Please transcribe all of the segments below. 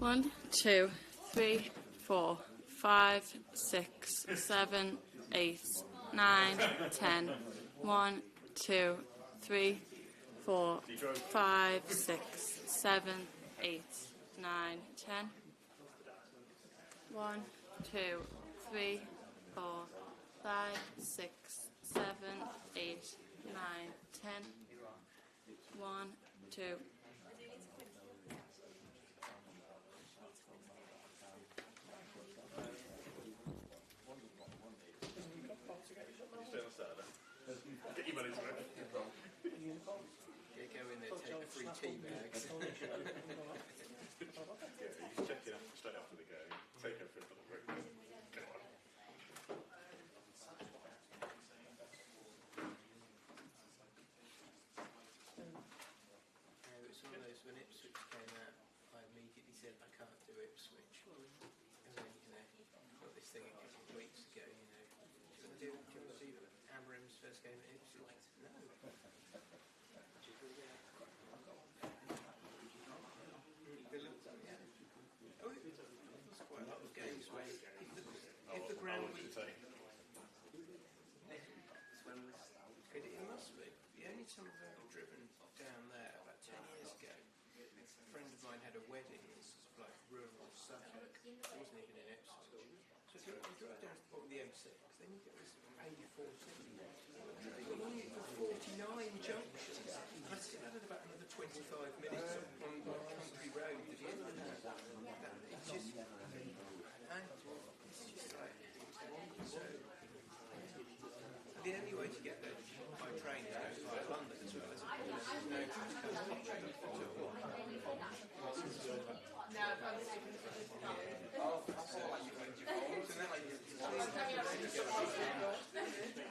1, 2, 3, 4, 5, 6, 7, 8, 9, 10. 1, 2, 3, 4, 5, 6, 7, 8, 9, 10. 1, 2, 3, 4, 5, 6, 7, 8, 9, 10. 1, 2. Get your money's worth. Go in there, take free tea bags. Check it out straight after the game. Take everything for the break. Go on. It's one of those, when Ipswich came out, I immediately said I can't do Ipswich. And then, got this thing a couple of weeks ago, do you want to do Amarim's first game at Ipswich? No. There's quite a lot of games where if the ground was... It must be. The only time I've ever driven down there, about 10 years ago, a friend of mine had a wedding in like rural Suffolk. It wasn't even in Ipswich. So if you drive down to the bottom of the M6, then you get this A14. You've got 49 junctions. And I still had about another 25 minutes on the country road at the end of that. It's just like... So, the only way to get there by train is via London as well, isn't it? There's no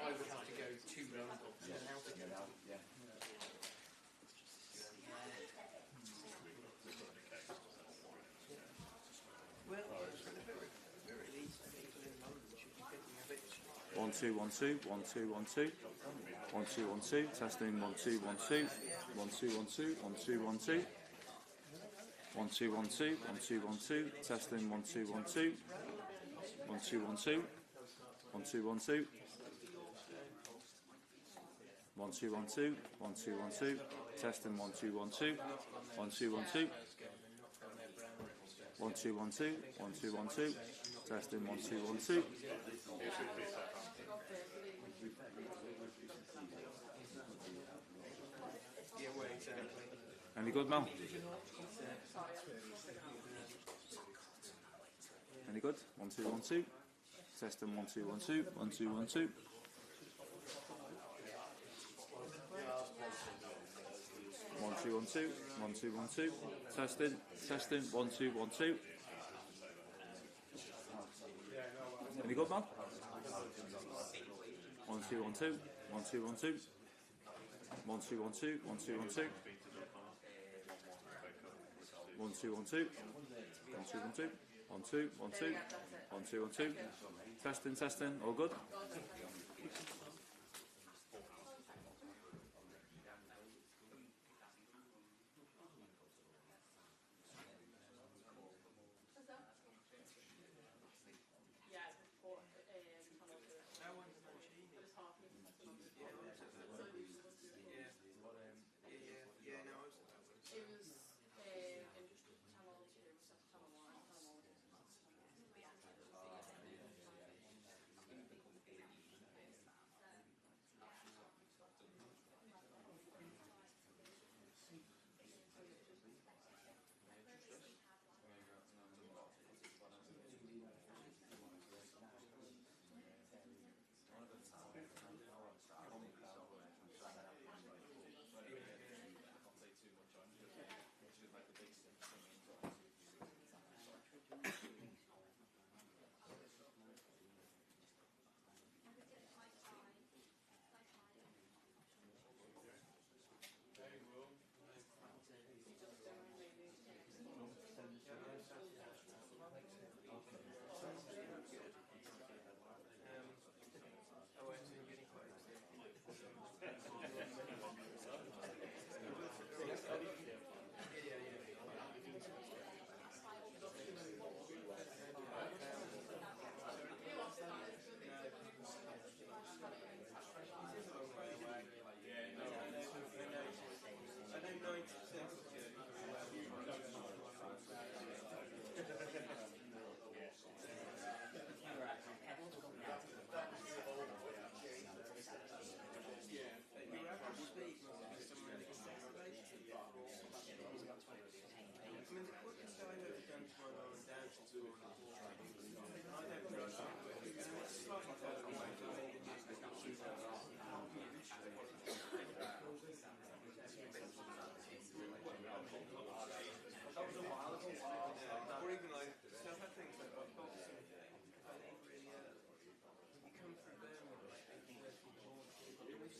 I would have to go to London and how to go. Well, for the very least, people in London should be thinking of it. 1 2 1 2 1 2 1 2 1 2 1 2 testing 1 2 1 2 1 2 1 2 1 2 1 2 1 2 1 2 1 2 1 2 testing 1 2 1 2 1 2 1 2 1 2 1 2 1 2 1 2 1 2 1 2 testing 1 2 1 2 1 2 1 2 1 2 1 2 1 2 1 2 testing 1 2 1 2 Yeah, well, exactly. Any good, Mel? Any good? 1 2 1 2 testing 1 2 1 2 1 2 1 2 1 2 1 2 1 2 1 2 testing 1 2 1 2 Any good, man? 1 2 1 2 1 2 1 2 1 2 1 2 1 2 1 2 1 2 1 2 1 2 1 2 1 2 1 2 1 2 1 2 testing all good.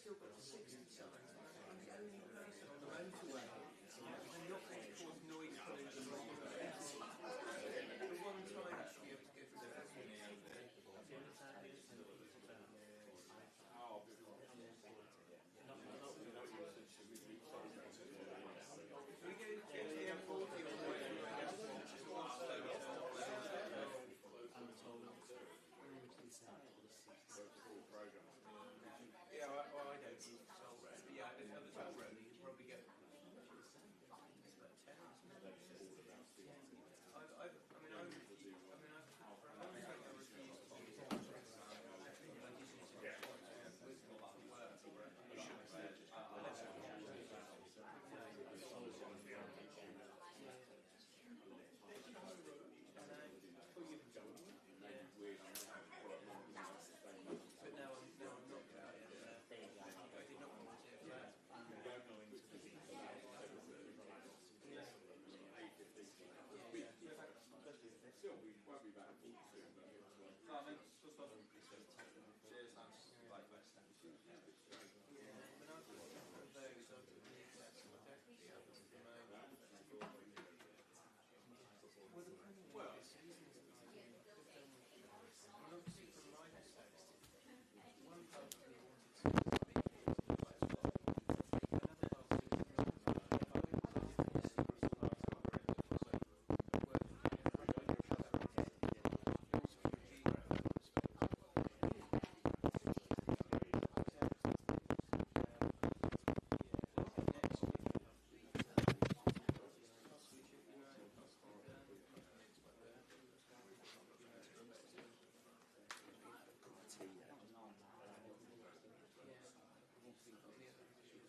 still got to 60 signs. And the only place on the motorway, they're not going to cause noise pollution. The one time you should be able to go through the we go to the M40 on the way to yeah, well, I don't use salt. Yeah, there's other toll road, you can probably get it's about 10. I refuse to use but now I'm not going to I did not volunteer for that. Still, we won't be back at 42, but... Cheers, Hans. Like West Ham. Yeah, but I've got some of those I've got the exact same the others at the moment. Well, the Premier League season is and obviously from my perspective, one part of me wanted to be here to the West Ham. Another part of me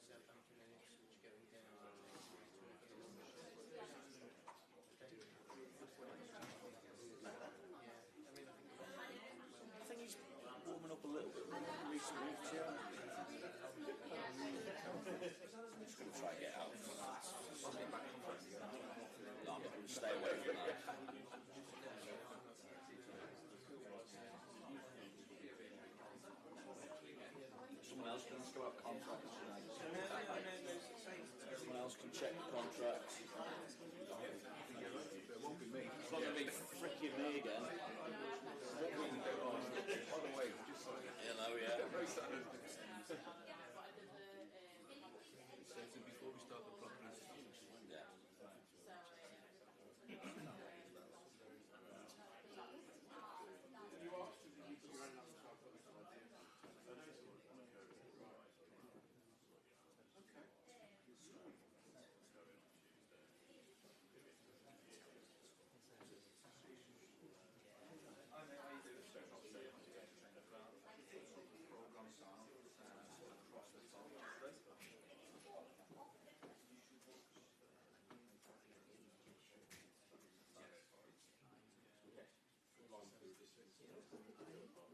Southampton and Ipswich going down. I think he's warming up a little bit more in recent weeks, yeah. I'm just going to try and get out. No, I'm going to stay away from that. Someone else can go up contracts. Someone else can check the contracts. It won't be me. It's not going to be freaking me again. By the way, just so Hello, yeah. So before we start the proper Yeah.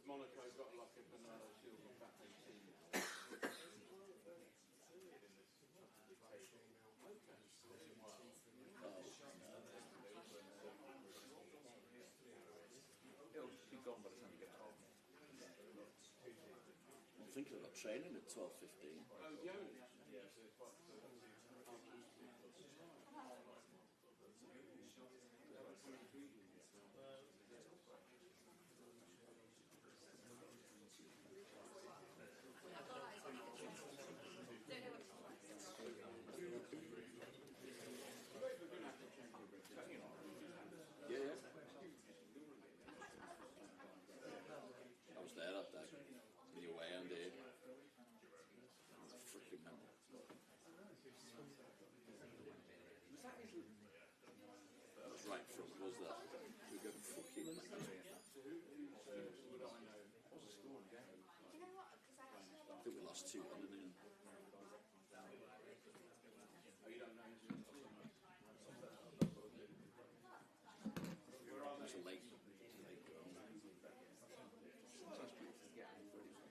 Monaco's got like a banana shield on back 18 It'll be gone by the time you get home. I'm thinking I've got training at 12:15. Oh, the only? Yeah. I was there that day. The away end here. Freaking mental. That was right from, was that? We got fucking mental. I think we lost 2-1, didn't we? It was a late goal. Sometimes people forget how good it was.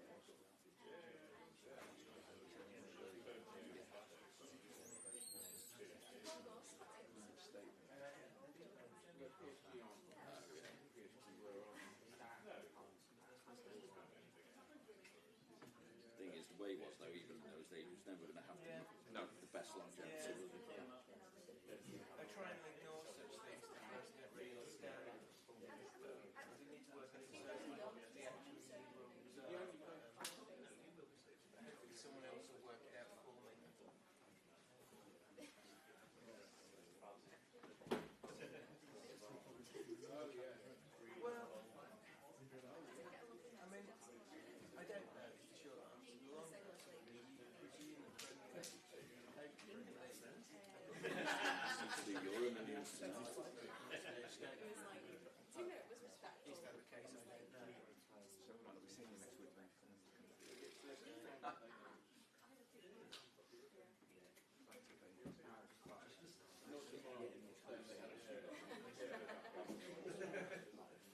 The thing is, the way was, though, even in those days, he was never going to have the best longevity, was he? I try and ignore such things because I don't really understand it. You need to work on it so the actual rules are. Hopefully someone else will work it out for me. Well, I mean, I don't know is the short answer. The long answer would be you presume the Premier League, hopefully, You're a million percent. is that the case? I don't know. So we might not be seeing you next week, then.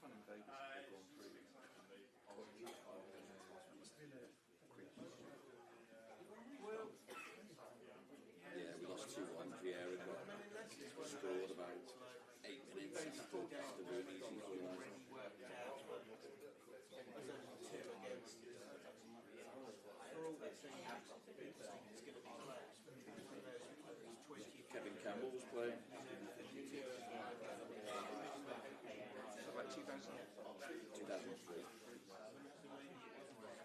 Fun and Vegas have gone through. Well, Yeah, we lost 2-1. Vieira scored about 8 minutes after Rooney's equalised. worked out. It was only 2 against for all that thing it's going to be close. For those 20 Kevin Campbell was playing. About 2000. 2003.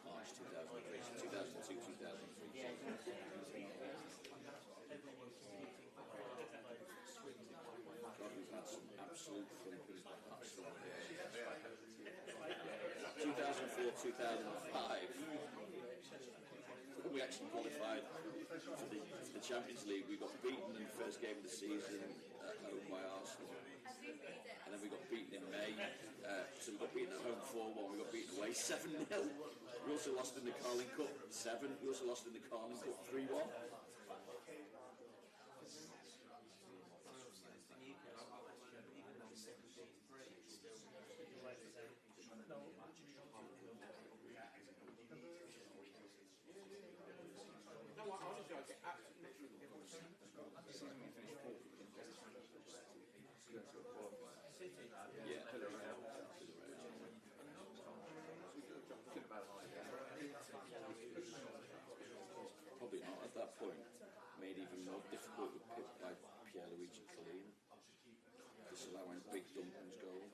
March 2003. 2002, 2003. God, we've had some absolute thumpers that match. 2004, 2005. We actually qualified for the Champions League. We got beaten in the first game of the season at home by Arsenal. And then we got beaten in May. So we got beaten at home 4-1. We got beaten away 7-0. We also lost in the Carling Cup 7. We also lost in the Carling Cup 3-1. Probably not at that point. Made even more difficult with Pep by Pierluigi Collina, disallowing big Duncan's goal.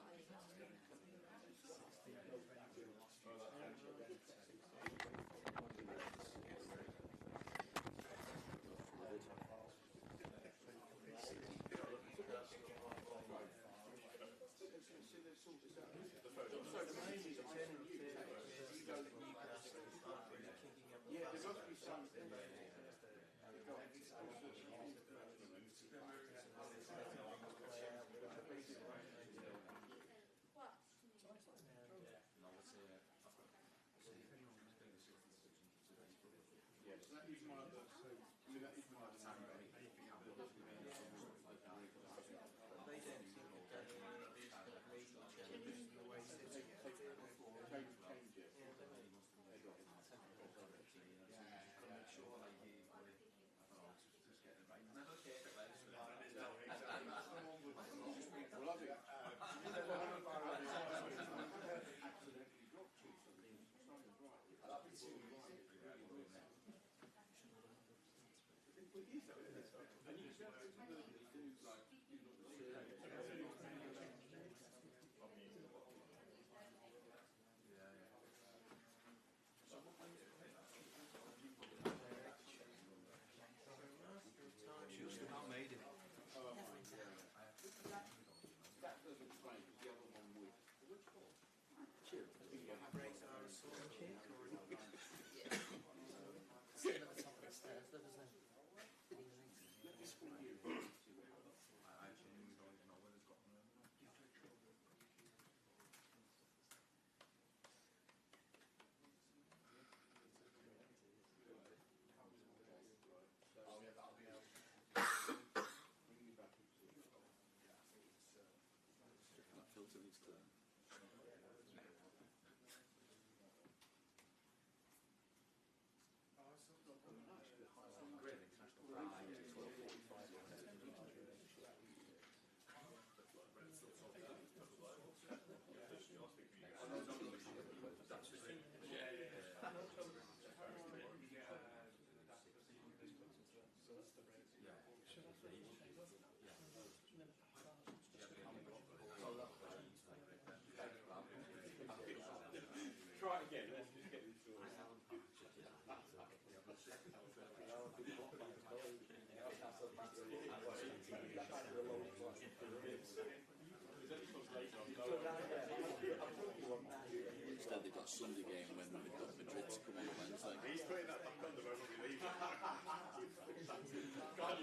Sunday game when we've got Madrid to come on the Wednesday. He's putting that back on the moment we leave. Can't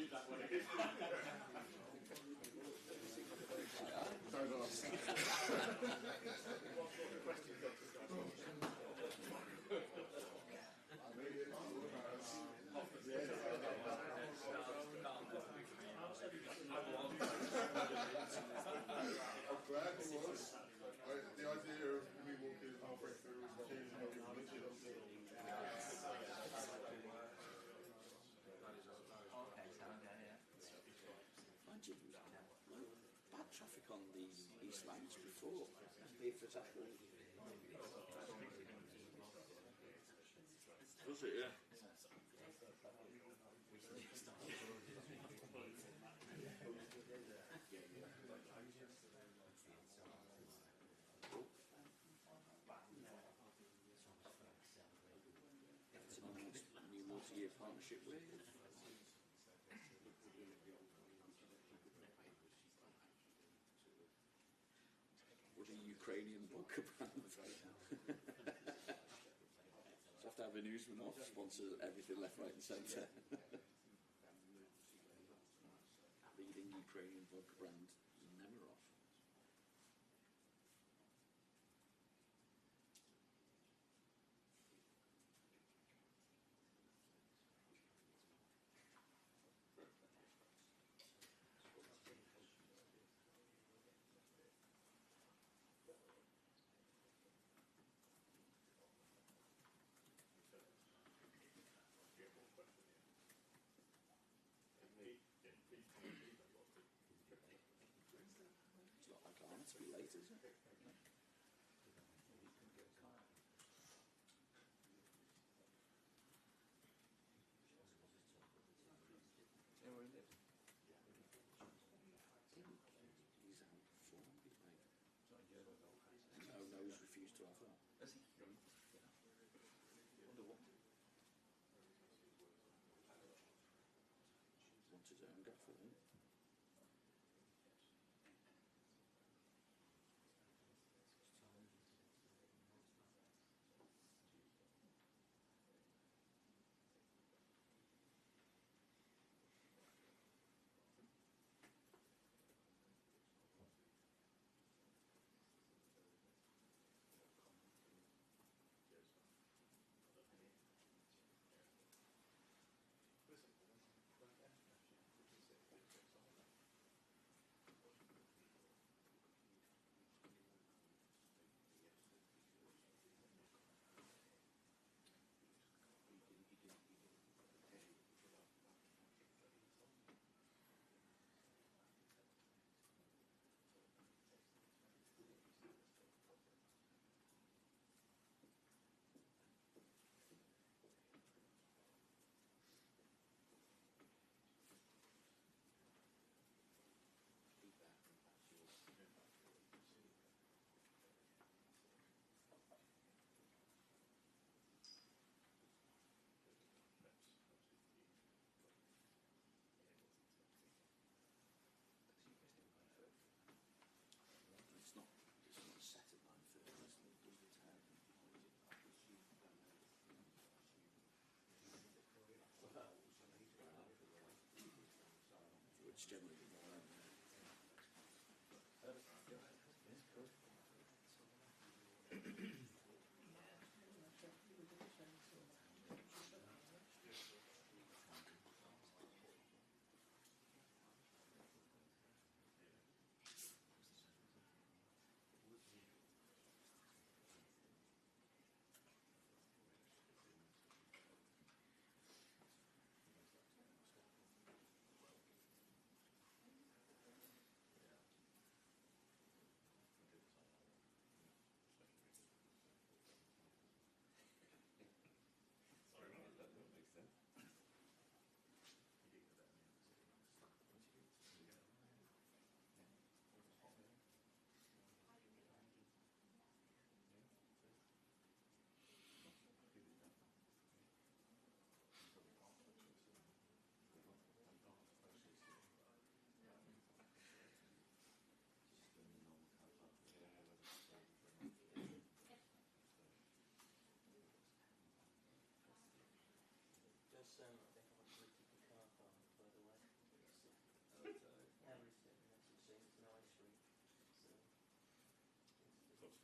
use that one. The idea of me walking halfway through and choosing what we wanted to do. Imagine, bad traffic on the East Lands before. Here for tackle. Was it? Yeah. It's a new multi-year partnership with. What a Ukrainian vodka brand. So have to have a newsman off, sponsor everything left, right and centre. Leading Ukrainian vodka brand, never off. It's not like Arne to be late, is it? Anyone live? He's outperformed, he's made. No, he's refused to have that. Is he? Wonder what? Wants his own gaffer, then. It's not set at 9:30, it's not does the 10. Which generally the more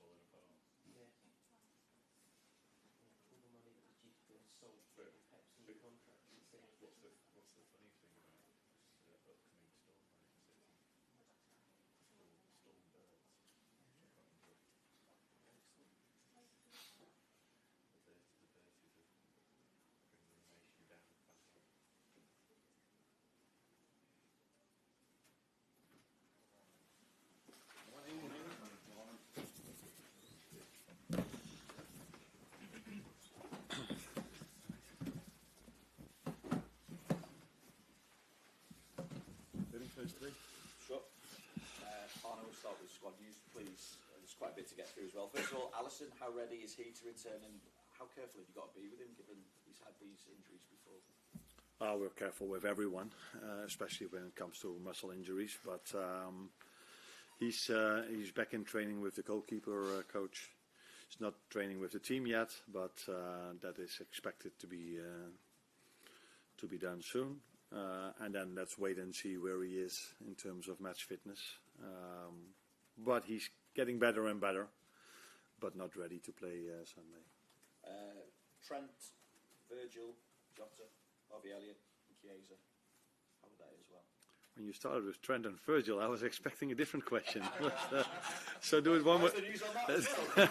world's falling apart. Yeah. All the money that was due to being sold But- from Pep's new contract instead. What's the funny thing about upcoming storm Manchester City? Storm birds. Which I quite enjoy. The verses of bringing the nation down and back up. Sure. Arne, we'll start with squad news, please. There's quite a bit to get through as well. First of all, Alisson, how ready is he to return, and how careful have you got to be with him, given he's had these injuries before? We're careful with everyone, especially when it comes to muscle injuries. But he's back in training with the goalkeeper coach. He's not training with the team yet, but that is expected to be done soon. And then let's wait and see where he is in terms of match fitness. But he's getting better and better, but not ready to play Sunday. Trent, Virgil, Jota, Harvey Elliott, and Chiesa. How would that as well? When you started with Trent and Virgil, I was expecting a different question. So do it one more. What's the news on that as well?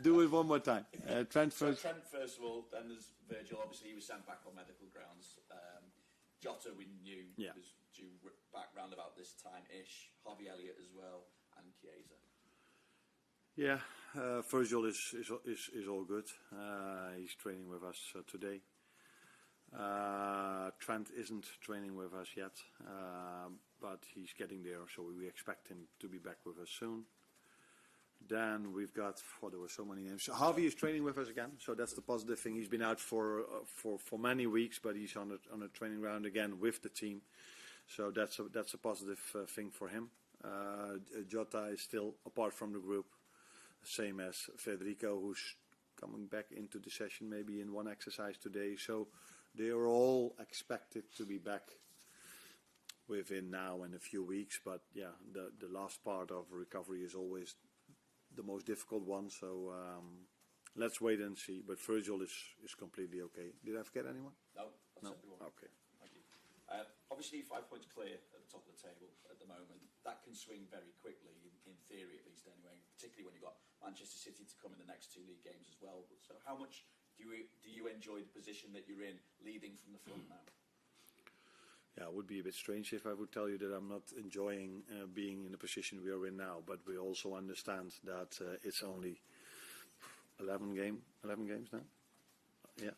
Do it one more time. Trent So first. Trent, first of all, then there's Virgil. Obviously, he was sent back on medical grounds. Jota, we knew was due back round about this time-ish. Harvey Elliott as well, and Chiesa. Yeah, Virgil is all good. He's training with us today. Trent isn't training with us yet, but he's getting there, so we expect him to be back with us soon. Then we've got, there were so many names. So Harvey is training with us again, so that's the positive thing. He's been out for many weeks, but he's on a training round again with the team, so that's a positive thing for him. Jota is still apart from the group, same as Federico, who's coming back into the session maybe in one exercise today. So they are all expected to be back within now and a few weeks. But yeah, the last part of recovery is always the most difficult one. So let's wait and see. But Virgil is completely okay. Did I forget anyone? No, that's everyone. Okay. Thank you. Obviously, 5 points clear at the top of the table at the moment. That can swing very quickly, in theory at least anyway, particularly when you've got Manchester City to come in the next 2 league games as well. So how much do you enjoy the position that you're in, leading from the front now? Yeah, it would be a bit strange if I would tell you that I'm not enjoying being in the position we are in now. But we also understand that it's only 11 games now. Yeah.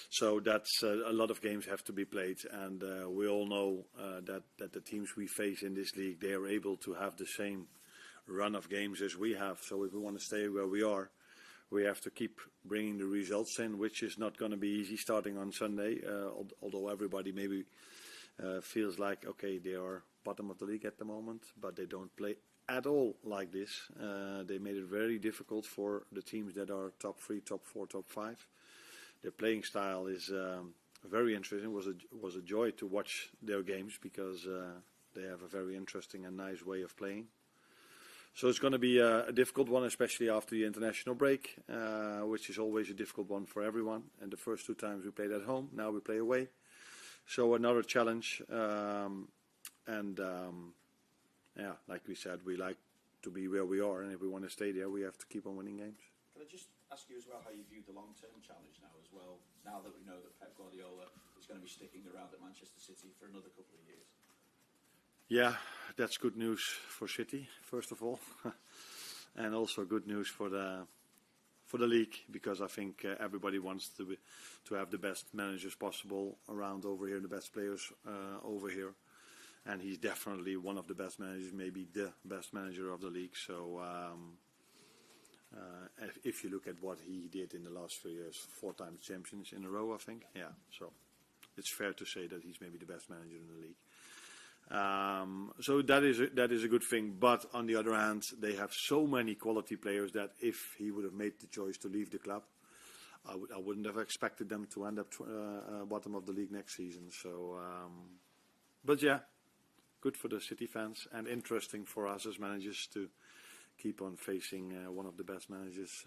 So that's a lot of games have to be played, and we all know that the teams we face in this league, they are able to have the same run of games as we have. So if we want to stay where we are, we have to keep bringing the results in, which is not going to be easy starting on Sunday. Although everybody maybe feels like, okay, they are bottom of the league at the moment, but they don't play at all like this. They made it very difficult for the teams that are top 3, top 4, top 5. Their playing style is very interesting. It was a joy to watch their games because they have a very interesting and nice way of playing. So it's going to be a difficult one, especially after the international break, which is always a difficult one for everyone. And the first 2 times we played at home, now we play away. So another challenge. Yeah, like we said, we like to be where we are, and if we want to stay there, we have to keep on winning games. Can I just ask you as well how you view the long-term challenge now as well, now that we know that Pep Guardiola is going to be sticking around at Manchester City for another couple of years? Yeah, that's good news for City, first of all, and also good news for the league, because I think everybody wants to have the best managers possible around over here, the best players over here, and he's definitely one of the best managers, maybe the best manager of the league. So if you look at what he did in the last 3 years, 4 times champions in a row, I think, yeah, so it's fair to say that he's maybe the best manager in the league. So that is a good thing, but on the other hand, they have so many quality players that if he would have made the choice to leave the club, I wouldn't have expected them to end up bottom of the league next season. So, but yeah, good for the City fans and interesting for us as managers to keep on facing one of the best managers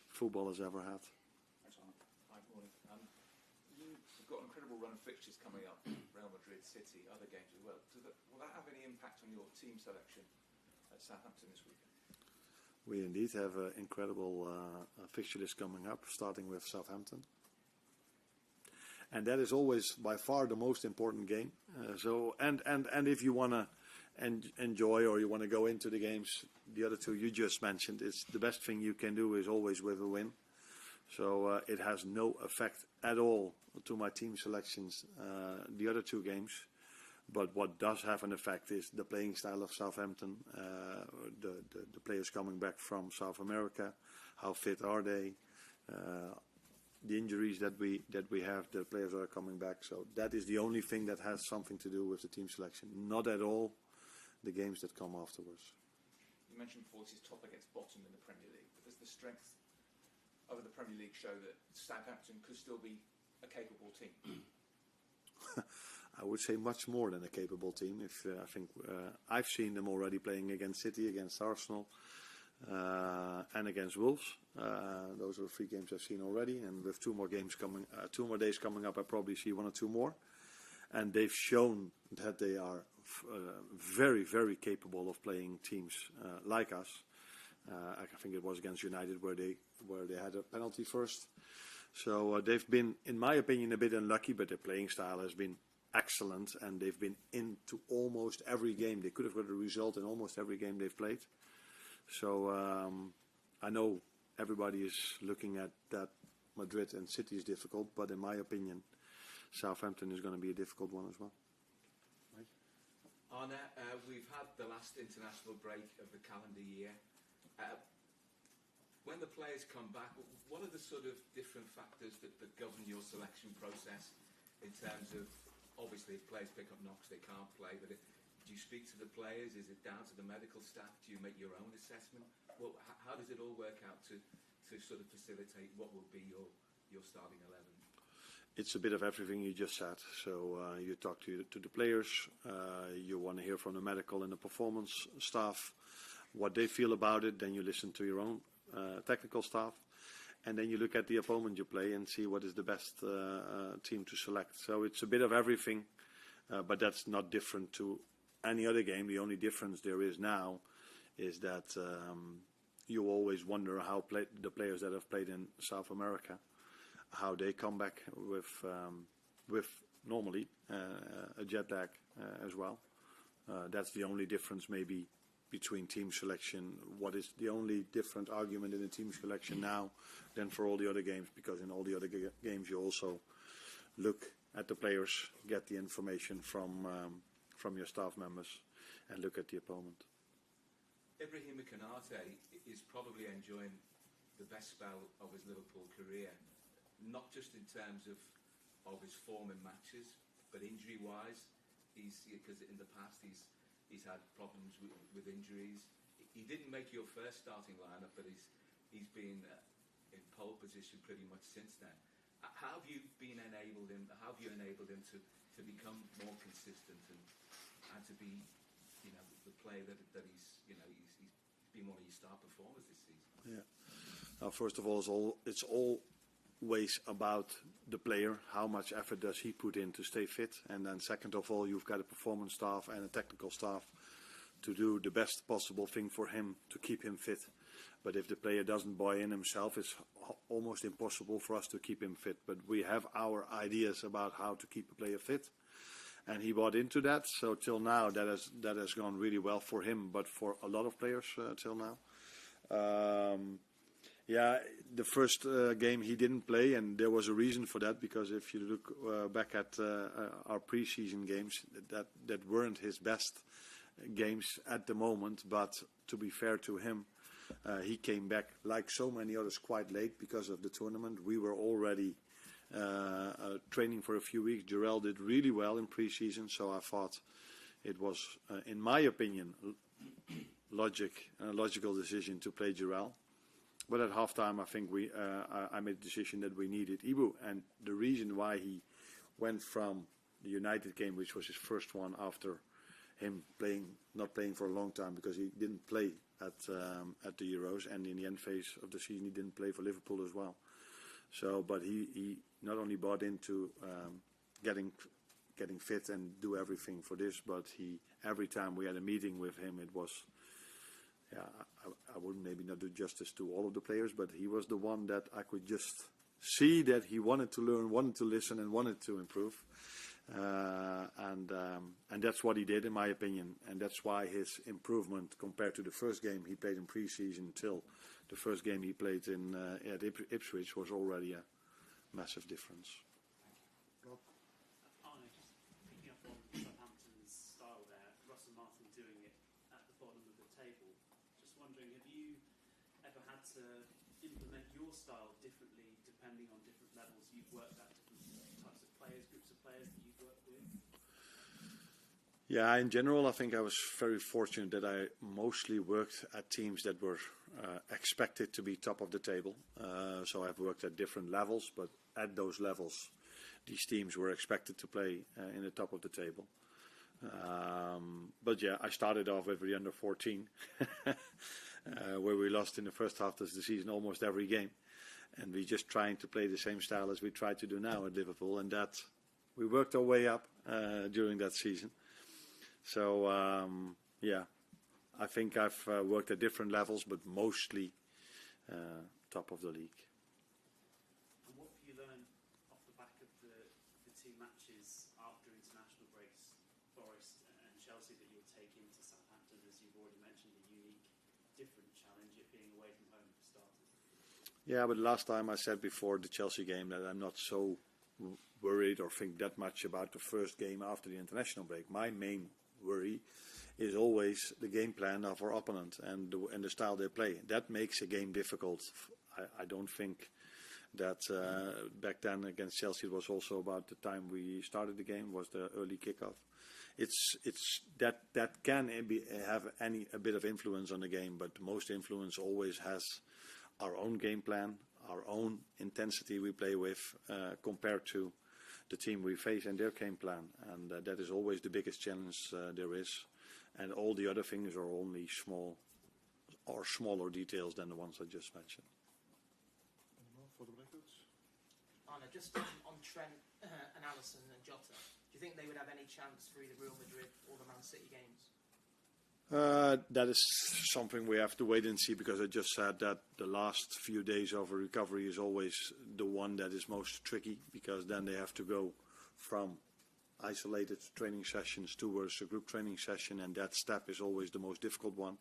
football has ever had. Thanks, Arne. Hi, morning. You've got an incredible run of fixtures coming up, Real Madrid, City, other games as well. Will that have any impact on your team selection at Southampton this weekend? We indeed have an incredible fixture list coming up, starting with Southampton. And that is always by far the most important game. And if you want to enjoy or you want to go into the games, the other two you just mentioned, it's the best thing you can do is always with a win. So it has no effect at all to my team selections, the other two games. But what does have an effect is the playing style of Southampton, the players coming back from South America, how fit are they, the injuries that we have, the players are coming back. So that is the only thing that has something to do with the team selection. Not at all the games that come afterwards. You mentioned before this is top against bottom in the Premier League, but does the strength of the Premier League show that Southampton could still be a capable team? I would say much more than a capable team. I think I've seen them already playing against City, against Arsenal, and against Wolves. Those are the 3 games I've seen already, and with 2 more days coming up, I probably see 1 or 2 more. And they've shown that they are very, very capable of playing teams like us. I think it was against United where they had a penalty first. So they've been, in my opinion, a bit unlucky, but their playing style has been excellent, and they've been into almost every game. They could have got a result in almost every game they've played. So I know everybody is looking at that Madrid and City is difficult, but in my opinion, Southampton is going to be a difficult one as well. Right. Arne, we've had the last international break of the calendar year. When the players come back, what are the sort of different factors that govern your selection process in terms of, obviously, if players pick up knocks, they can't play, but do you speak to the players? Is it down to the medical staff? Do you make your own assessment? Well, how does it all work out to sort of facilitate what will be your starting 11? It's a bit of everything you just said. So you talk to the players, you want to hear from the medical and the performance staff, what they feel about it, then you listen to your own technical staff, and then you look at the opponent you play and see what is the best team to select. So it's a bit of everything, but that's not different to any other game. The only difference there is now is that you always wonder how the players that have played in South America, how they come back with normally a jet lag as well. That's the only difference maybe between team selection. What is the only different argument in the team selection now than for all the other games? Because in all the other games you also look at the players, get the information from your staff members, and look at the opponent. Ibrahima Konate is probably enjoying the best spell of his Liverpool career, not just in terms of his form in matches, but injury-wise. Because in the past he's had problems with injuries. He didn't make your first starting lineup, but he's been in pole position pretty much since then. How have you enabled him to become more consistent and to be, the player that he's been one of your star performers this season? Yeah. Now, first of all, it's always about the player. How much effort does he put in to stay fit? And then second of all, you've got a performance staff and a technical staff to do the best possible thing for him to keep him fit. But if the player doesn't buy in himself, it's almost impossible for us to keep him fit. But we have our ideas about how to keep a player fit, and he bought into that. So till now, that has gone really well for him, but for a lot of players till now. The first game he didn't play, and there was a reason for that, because if you look back at our pre-season games, that weren't his best games at the moment. But to be fair to him, he came back like so many others quite late because of the tournament. We were already training for a few weeks. Jarell did really well in pre-season, so I thought it was, in my opinion, a logical decision to play Jarell. But at halftime, I think I made the decision that we needed Ibu, and the reason why he went from the United game, which was his first one after him not playing for a long time because he didn't play at the Euros, and in the end phase of the season he didn't play for Liverpool as well. So, but he not only bought into getting fit and do everything for this, but every time we had a meeting with him, it was, I would maybe not do justice to all of the players, but he was the one that I could just see that he wanted to learn, wanted to listen, and wanted to improve. And that's what he did, in my opinion, and that's why his improvement compared to the first game he played in pre-season till the first game he played at Ipswich was already a massive difference. Arne, just picking up on Southampton's style there, Russell Martin doing it at the bottom of the table. Just wondering, have you ever had to implement your style differently depending on different levels you've worked at, different types of players, groups of players that you've worked with? Yeah, in general, I think I was very fortunate that I mostly worked at teams that were expected to be top of the table. So I've worked at different levels, but at those levels, these teams were expected to play in the top of the table. But yeah, I started off with the under 14, where we lost in the first half of the season almost every game. And we just trying to play the same style as we try to do now at Liverpool, and that we worked our way up during that season. So I think I've worked at different levels, but mostly top of the league. And what have you learned off the back of the two matches after international breaks, Forest and Chelsea, that you'll take into Southampton, as you've already mentioned, a unique, different challenge, it being away from home for starters? Yeah, but last time I said before the Chelsea game that I'm not so worried or think that much about the first game after the international break. My main worry is always the game plan of our opponent and the style they play. That makes a game difficult. I don't think that back then against Chelsea it was also about the time we started the game, was the early kickoff. It's that can have a bit of influence on the game, but the most influence always has our own game plan, our own intensity we play with compared to the team we face and their game plan, and that is always the biggest challenge there is, and all the other things are only smaller details than the ones I just mentioned. For the records? Arne, just on Trent and Alisson and Jota, do you think they would have any chance for either Real Madrid or the Man City games? That is something we have to wait and see, because I just said that the last few days of a recovery is always the one that is most tricky, because then they have to go from isolated training sessions towards a group training session, and that step is always the most difficult one.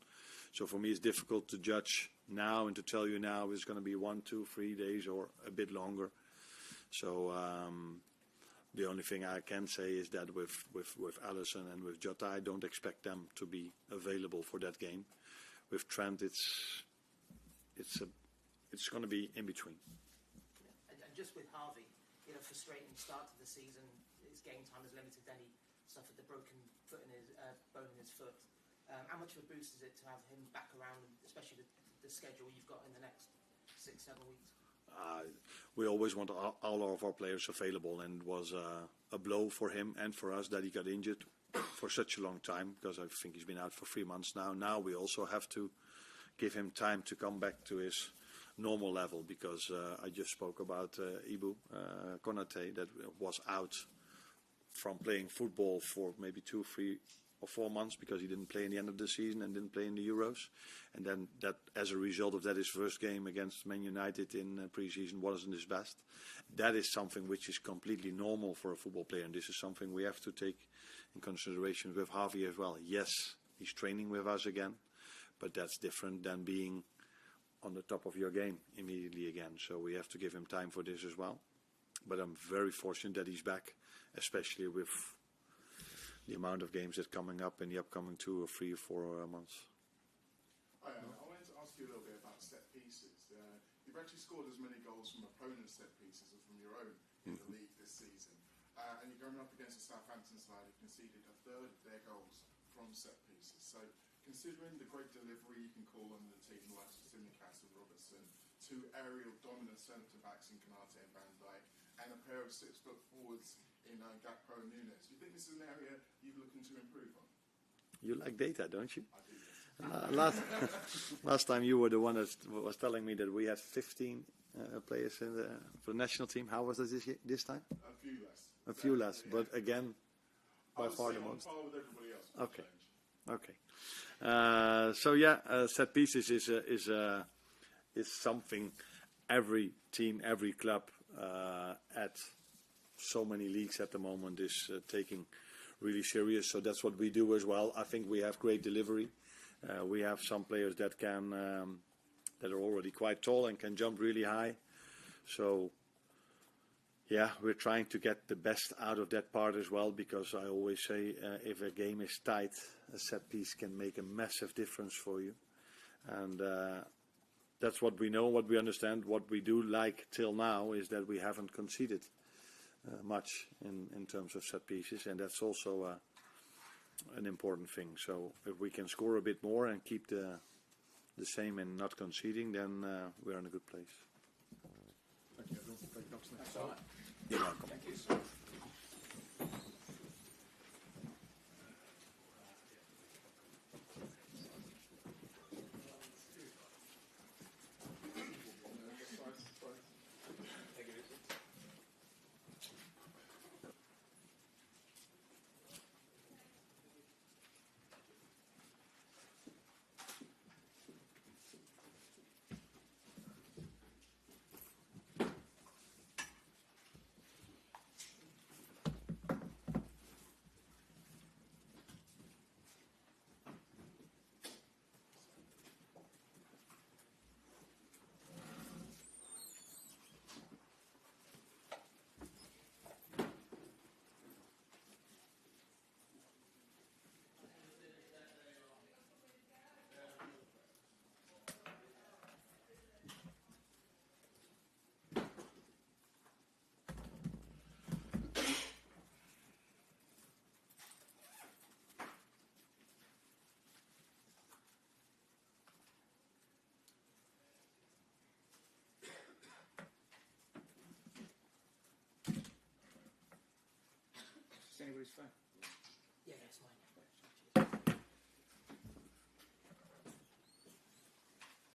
So for me it's difficult to judge now and to tell you now it's going to be 1, 2, 3 days or a bit longer. So the only thing I can say is that with Alisson and with Jota, I don't expect them to be available for that game. With Trent, it's going to be in between. And just with Harvey, frustrating start to the season. His game time is limited. Then he suffered the broken foot in his bone in his foot. How much of a boost is it to have him back around, especially the schedule you've got in the next 6-7 weeks? We always want all of our players available, and it was a blow for him and for us that he got injured for such a long time, because I think he's been out for 3 months now. Now we also have to give him time to come back to his normal level, because I just spoke about Ibrahima Konate that was out from playing football for maybe 2, 3 or 4 months because he didn't play in the end of the season and didn't play in the Euros, and then that, as a result of that, his first game against Man United in pre-season wasn't his best. That is something which is completely normal for a football player, and this is something we have to take in consideration with Harvey as well. Yes, he's training with us again, but that's different than being on the top of your game immediately again. So we have to give him time for this as well. But I'm very fortunate that he's back, especially with the amount of games that's coming up in the upcoming 2 or 3 or 4 months. I wanted to ask you a little bit about set pieces. You've actually scored as many goals from opponents' set pieces as from your own in the league this season. And you're going up against the Southampton side who conceded a third of their goals from set pieces. So considering the great delivery you can call on the team like Simicast and Robertson, 2 aerial dominant centre-backs in Konate and Van Dijk, and a pair of 6-foot forwards in Gakpo and Nunes, do you think this is an area you're looking to improve on? You like data, don't you? Last time you were the one that was telling me that we had 15 players for the national team. How was it this time? A few less. A few less, but again, by far the On most. par with everybody else. Okay. So yeah, set pieces is something every team, every club at so many leagues at the moment is taking really serious. So that's what we do as well. I think we have great delivery. We have some players that can that are already quite tall and can jump really high. So yeah, we're trying to get the best out of that part as well, because I always say if a game is tight, a set piece can make a massive difference for you. And that's what we know, what we understand. What we do like till now is that we haven't conceded much in terms of set pieces, and that's also an important thing. So if we can score a bit more and keep the same and not conceding, then we're in a good place. Thank you, everyone. Thank you, Councillor. That's all right. You're welcome. Thank you. Is anybody's phone? Yeah, it's mine.